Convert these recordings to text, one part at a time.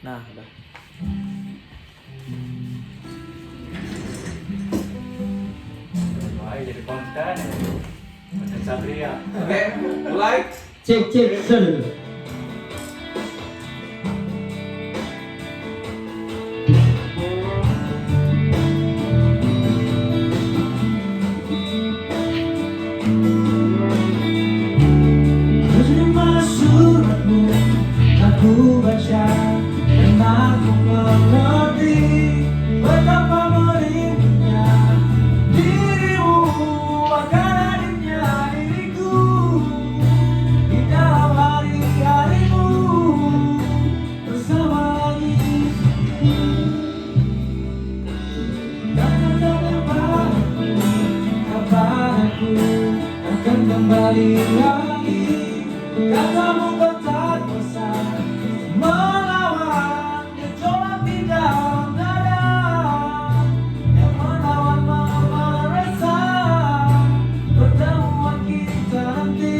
Nah, udah. Wah, jadi konten. Konten Satria. Oke, mulai. Cek dulu. Terima suratmu aku baca dan aku mengerti betapa merindunya dirimu akan hadirnya diriku di dalam hari-harimu bersama lagi. Dan padaku kapan aku akan kembali lagi. Katamu kau tak kuasa melawan gejolak di dalam dada yang menawan merasa pertemuan kita nanti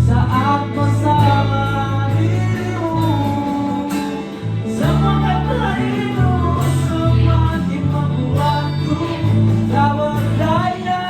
saat bersama dirimu. Semua kata itu semakin membuatku tak berdaya.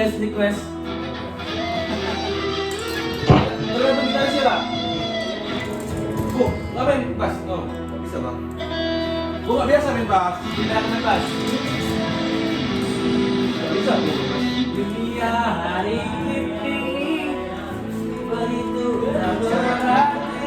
request. Tergantung kita siapa? Bu, nggak main bass? Oh, nggak bisa bang. Bu nggak biasa main bass. Tidak main bass. Nggak bisa bu. Dunia hari ini begitu ramai.